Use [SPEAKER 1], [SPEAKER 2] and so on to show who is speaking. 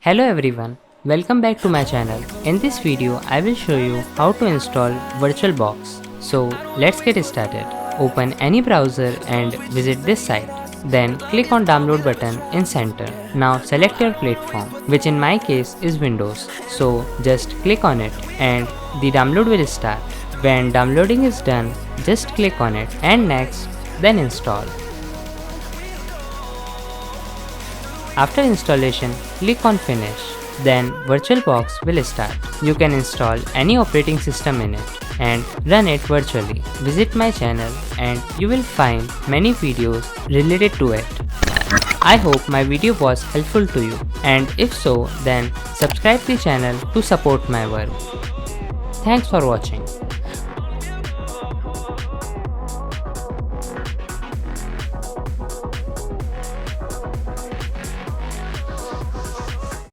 [SPEAKER 1] Hello everyone, welcome back to my channel. In this video, I will show you how to install VirtualBox. So let's get started. Open any browser and visit this site. Then click on download button in center. Now select your platform, which in my case is Windows. So just click on it and the download will start. When downloading is done, just click on it and next, then install. After installation, click on Finish. Then VirtualBox will start. You can install any operating system in it and run it virtually. Visit my channel and you will find many videos related to it. I hope my video was helpful to you, and if so, then subscribe the channel to support my work. Thanks for watching.